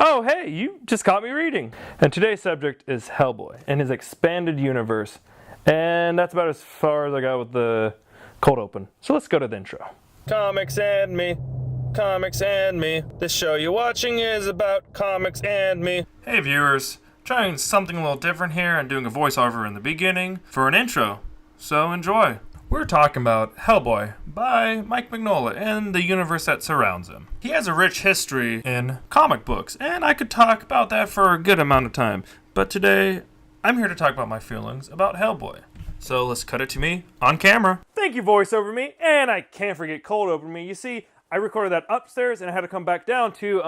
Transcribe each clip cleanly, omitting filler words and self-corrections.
Oh, hey, you just caught me reading. And today's subject is Hellboy and his expanded universe. And that's about as far as I got with the cold open. So let's go to the intro. Comics and me. Comics and me. This show you're watching is about comics and me. Hey viewers, trying something a little different here and doing a voiceover in the beginning for an intro. So enjoy. We're talking about Hellboy by Mike Mignola and the universe that surrounds him. He has a rich history in comic books, and I could talk about that for a good amount of time. But today, I'm here to talk about my feelings about Hellboy. So let's cut it to me on camera. Thank you, voiceover me, and I can't forget cold open me. You see, I recorded that upstairs, and I had to come back down to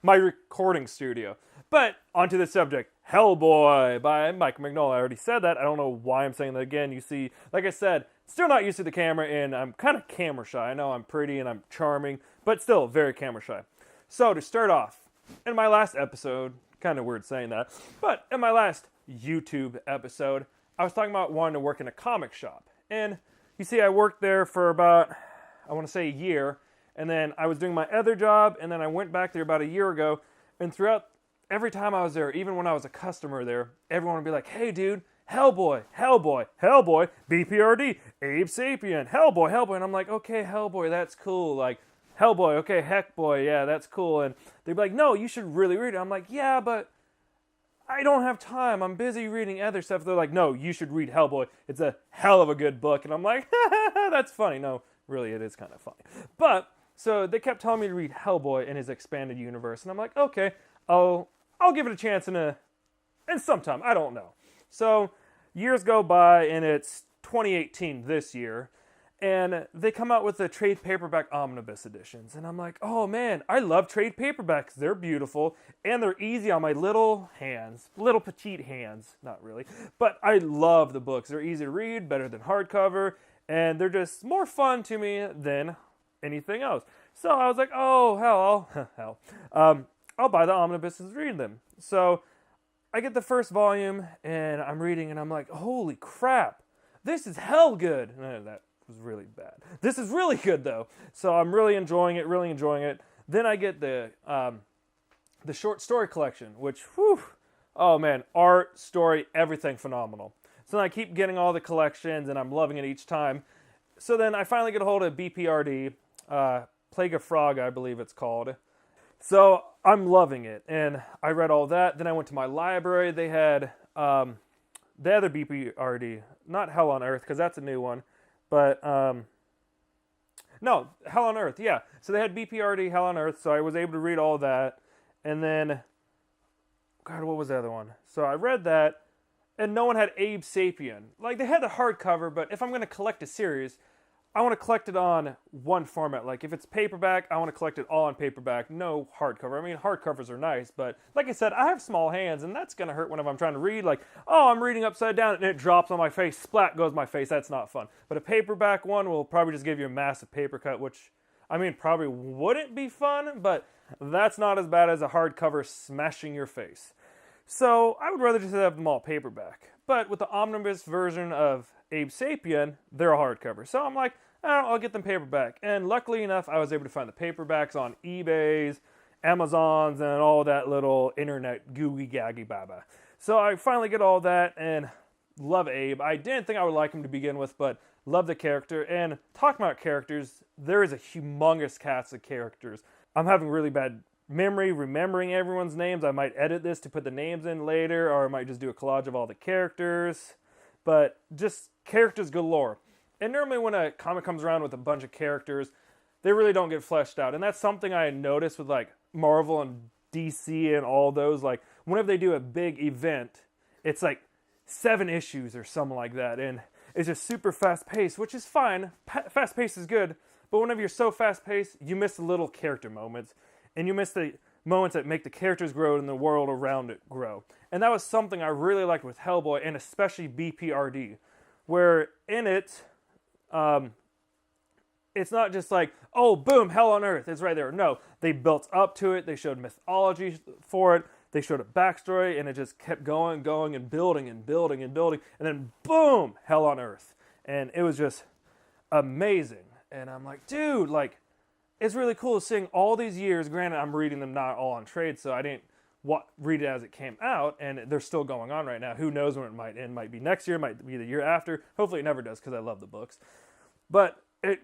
my recording studio. But onto the subject, Hellboy by Mike Mignola. I already said that. I don't know why I'm saying that again. You see, like I said, still not used to the camera, and I'm kind of camera shy. I know I'm pretty and I'm charming, but still very camera shy. So to start off, in my last episode, kind of weird saying that, but in my last YouTube episode, I was talking about wanting to work in a comic shop. And you see, I worked there for about, I want to say a year, and then I was doing my other job, and then I went back there about a year ago, and throughout every time I was there, even when I was a customer there, everyone would be like, hey dude, Hellboy, Hellboy, Hellboy, BPRD, Abe Sapien, Hellboy, Hellboy. And I'm like, okay, Hellboy, that's cool. Like, Hellboy, okay, Heckboy, yeah, that's cool. And they'd be like, no, you should really read it. I'm like, yeah, but I don't have time. I'm busy reading other stuff. They're like, no, you should read Hellboy. It's a hell of a good book. And I'm like, that's funny. No, really, it is kind of funny. But, so they kept telling me to read Hellboy in his expanded universe. And I'm like, okay, I'll give it a chance in sometime. I don't know. So years go by, and it's 2018 this year, and they come out with the trade paperback omnibus editions. And I'm like, oh man, I love trade paperbacks. They're beautiful, and they're easy on my little hands. Little petite hands. Not really. But I love the books. They're easy to read, better than hardcover, and they're just more fun to me than anything else. So I was like, oh, hell, I'll buy the omnibuses and read them. So I get the first volume, and I'm reading, and I'm like, holy crap, this is hell good. No, that was really bad. This is really good, though. So I'm really enjoying it, Then I get the short story collection, which, whew, oh man, art, story, everything phenomenal. So then I keep getting all the collections, and I'm loving it each time. So then I finally get a hold of BPRD, Plague of Frog, I believe it's called. So I'm loving it, and I read all that. Then I went to my library. They had the other BPRD, not Hell on Earth, because that's a new one, but no, Hell on Earth, yeah. So they had BPRD, Hell on Earth, so I was able to read all that. And then, God, what was the other one? So I read that, and no one had Abe Sapien. Like, they had the hardcover, but if I'm going to collect a series, I want to collect it on one format. Like, if it's paperback, I want to collect it all on paperback, no hardcover. I mean, hardcovers are nice, but like I said, I have small hands, and that's going to hurt whenever I'm trying to read. Like, oh, I'm reading upside down, and it drops on my face. Splat goes my face. That's not fun. But a paperback one will probably just give you a massive paper cut, which, I mean, probably wouldn't be fun, but that's not as bad as a hardcover smashing your face. So I would rather just have them all paperback. But with the omnibus version of Abe Sapien, they're a hardcover. So I'm like, I'll get them paperback. And luckily enough, I was able to find the paperbacks on eBays, Amazons, and all that little internet gooey gaggy baba. So I finally get all that and love Abe. I didn't think I would like him to begin with, but love the character. And talking about characters, there is a humongous cast of characters. I'm having really bad memory remembering everyone's names. I might edit this to put the names in later, or I might just do a collage of all the characters. But just characters galore. And normally when a comic comes around with a bunch of characters, they really don't get fleshed out. And that's something I noticed with like Marvel and DC and all those. Like, whenever they do a big event, it's like 7 issues or something like that. And it's just super fast-paced, which is fine. Fast-paced is good. But whenever you're so fast-paced, you miss the little character moments. And you miss the moments that make the characters grow and the world around it grow. And that was something I really liked with Hellboy, and especially BPRD. Where in it, it's not just like, oh, boom, Hell on Earth, it's right there. No, they built up to it. They showed mythology for it. They showed a backstory, and it just kept going, and building, and then boom, Hell on Earth. And it was just amazing. And I'm like, dude, like, it's really cool seeing all these years. Granted, I'm reading them not all on trade, so I didn't read it as it came out, and they're still going on right now. Who knows when it might end? Might be next year, might be the year after. Hopefully it never does, because I love the books. But it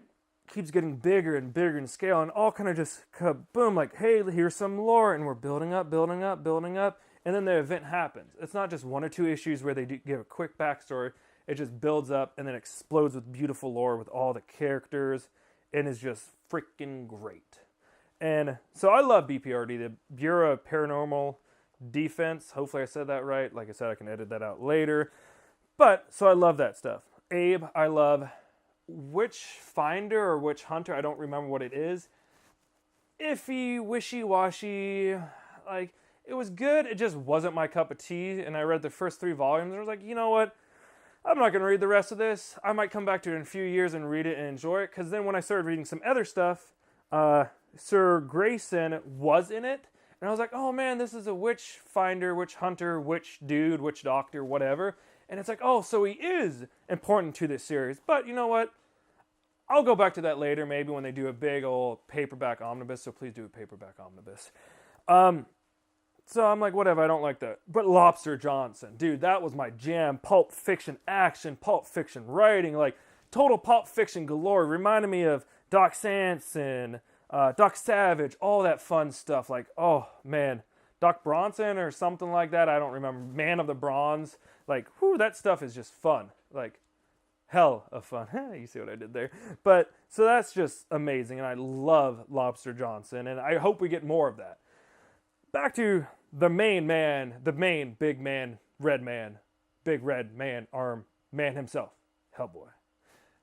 keeps getting bigger and bigger in scale, and all kind of just boom, like, hey, here's some lore, and we're building up, and then the event happens. It's not just 1 or 2 issues where they give a quick backstory. It just builds up and then explodes with beautiful lore with all the characters, and is just freaking great. And so I love BPRD, the Bureau of Paranormal Defense. Hopefully I said that right. Like I said, I can edit that out later. But, so I love that stuff. Abe, I love. Witchfinder or Witch Hunter, I don't remember what it is. Iffy, wishy-washy, like, it was good, it just wasn't my cup of tea, and I read the first 3 volumes, and I was like, you know what, I'm not going to read the rest of this. I might come back to it in a few years and read it and enjoy it, because then when I started reading some other stuff, Sir Grayson was in it, and I was like, oh man, this is a witch finder, witch hunter, witch dude, witch doctor, whatever. And it's like, oh, so he is important to this series. But you know what? I'll go back to that later, maybe when they do a big old paperback omnibus, so please do a paperback omnibus. So I'm like, whatever, I don't like that. But Lobster Johnson, dude, that was my jam. Pulp Fiction action, Pulp Fiction writing, like total Pulp Fiction galore. Reminded me of Doc Samson, Doc Savage, all that fun stuff. Like, oh man, Doc Bronson or something like that, I don't remember. Man of the Bronze, like, whew, that stuff is just fun. Like, hell of fun. You see what I did there. But, so that's just amazing, and I love Lobster Johnson, and I hope we get more of that. Back to the main man, the main big man, big red man, arm man himself, Hellboy.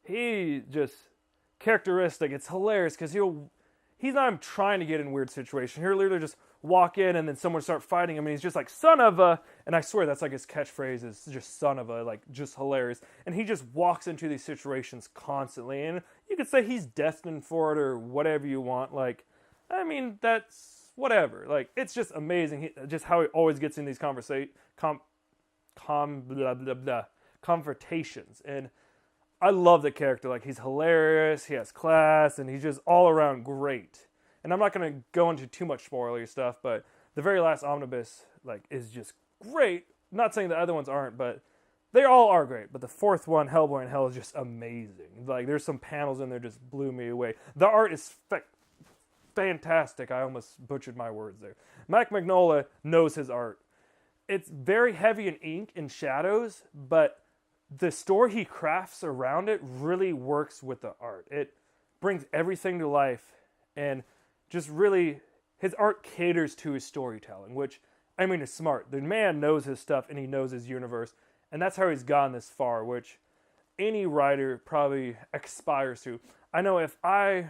He just, characteristic, it's hilarious, because he's not even trying to get in weird situations. He'll literally just walk in, and then someone start fighting him, and he's just like, son of a, and I swear that's like his catchphrase is just son of a, like, just hilarious. And he just walks into these situations constantly, and you could say he's destined for it, or whatever you want. Like, I mean, that's whatever. Like, it's just amazing, just how he always gets in these confrontations, and I love the character. Like, he's hilarious, he has class, and he's just all around great. And I'm not going to go into too much spoilery stuff, but the very last omnibus, like, is just great. Not saying the other ones aren't, but they all are great. But the 4th one, Hellboy in Hell, is just amazing. Like, there's some panels in there just blew me away. The art is fantastic. I almost butchered my words there. Mike Mignola knows his art. It's very heavy in ink and shadows, but the story he crafts around it really works with the art. It brings everything to life, and just really, his art caters to his storytelling, which, I mean, is smart. The man knows his stuff, and he knows his universe, and that's how he's gotten this far, which any writer probably aspires to. I know if I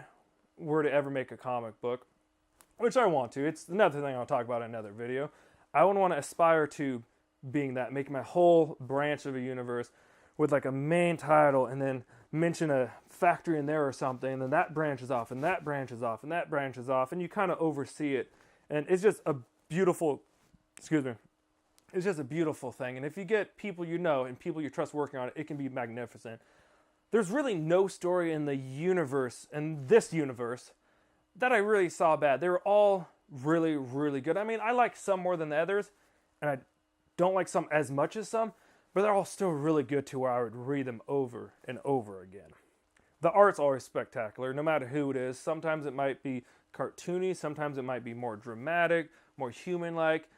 were to ever make a comic book, which I want to, it's another thing I'll talk about in another video, I would want to aspire to being that, making my whole branch of a universe with like a main title, and then mention a factory in there or something, and then that branches off, and that branches off, and that branches off, and you kind of oversee it. And it's just a beautiful, it's just a beautiful thing. And if you get people you know and people you trust working on it, it can be magnificent. There's really no story in the universe, in this universe, that I really saw bad. They were all really, really good. I mean, I like some more than the others, and I don't like some as much as some, but they're all still really good to where I would read them over and over again. The art's always spectacular, no matter who it is. Sometimes it might be cartoony, sometimes it might be more dramatic, more human-like.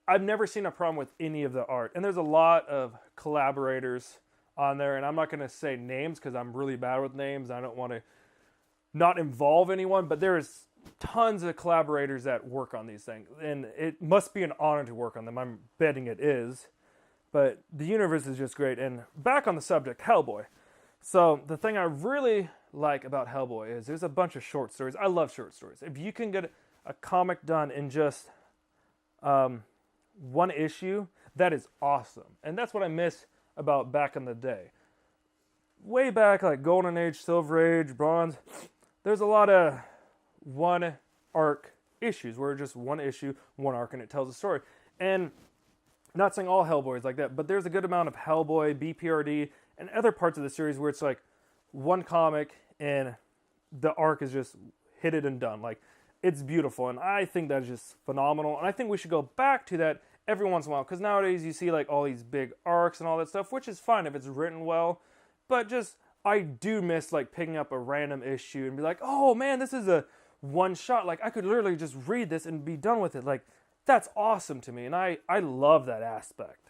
I've never seen a problem with any of the art. And there's a lot of collaborators on there, and I'm not going to say names because I'm really bad with names. I don't want to not involve anyone, but there's tons of collaborators that work on these things, and it must be an honor to work on them. I'm betting it is. But the universe is just great. And back on the subject, Hellboy. So the thing I really like about Hellboy is there's a bunch of short stories. I love short stories. If you can get a comic done in just one issue, that is awesome. And that's what I miss about back in the day. Way back, like Golden Age, Silver Age, Bronze, there's a lot of one arc issues where just one issue, one arc, and it tells a story. And not saying all Hellboy is like that, but there's a good amount of Hellboy, BPRD, and other parts of the series where it's like one comic and the arc is just hit it and done. Like it's beautiful, and I think that's just phenomenal, and I think we should go back to that every once in a while, because nowadays you see like all these big arcs and all that stuff, which is fine if it's written well, but just, I do miss like picking up a random issue and be like, oh man, this is a one shot, like I could literally just read this and be done with it. Like, that's awesome to me, and I love that aspect.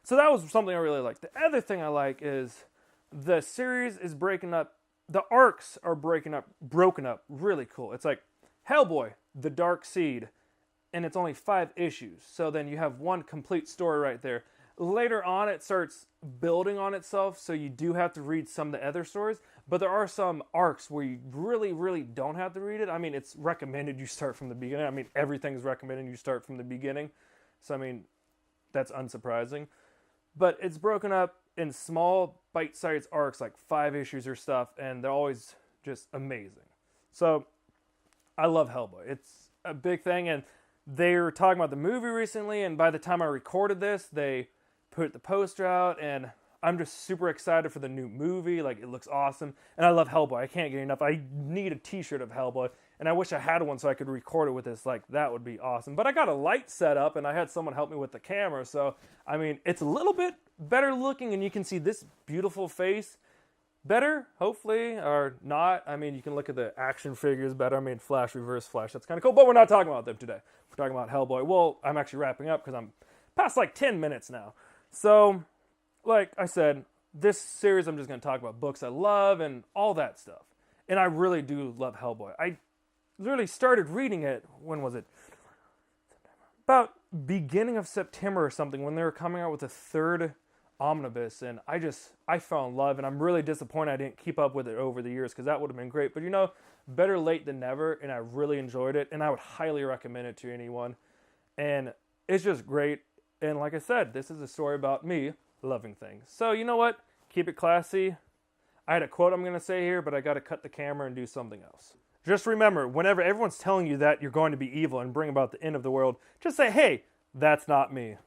So that was something I really like. The other thing I like is the series is breaking up, the arcs are broken up really cool. It's like Hellboy, The Dark Seed, and it's only 5 issues. So then you have one complete story right there. Later on, it starts building on itself, so you do have to read some of the other stories, but there are some arcs where you really, really don't have to read it. I mean, it's recommended you start from the beginning. I mean, everything's recommended you start from the beginning. So, I mean, that's unsurprising. But it's broken up in small, bite-sized arcs, like 5 issues or stuff, and they're always just amazing. So, I love Hellboy. It's a big thing, and they were talking about the movie recently, and by the time I recorded this, they put the poster out, and I'm just super excited for the new movie. Like, it looks awesome, and I love Hellboy. I can't get enough. I need a t-shirt of Hellboy, and I wish I had one so I could record it with this. Like, that would be awesome. But I got a light set up, and I had someone help me with the camera, so, I mean, it's a little bit better looking, and you can see this beautiful face better, hopefully, or not. I mean, you can look at the action figures better. I mean, Flash, Reverse Flash, that's kind of cool, but we're not talking about them today. We're talking about Hellboy. Well, I'm actually wrapping up because I'm past like 10 minutes now. So, like I said, this series I'm just going to talk about books I love and all that stuff. And I really do love Hellboy. I literally started reading it, when was it? About beginning of September or something, when they were coming out with the 3rd omnibus, and I fell in love, and I'm really disappointed I didn't keep up with it over the years, because that would have been great. But you know, better late than never, and I really enjoyed it, and I would highly recommend it to anyone. And it's just great. And like I said, this is a story about me loving things. So you know what? Keep it classy. I had a quote I'm going to say here, but I got to cut the camera and do something else. Just remember, whenever everyone's telling you that you're going to be evil and bring about the end of the world, just say, hey, that's not me.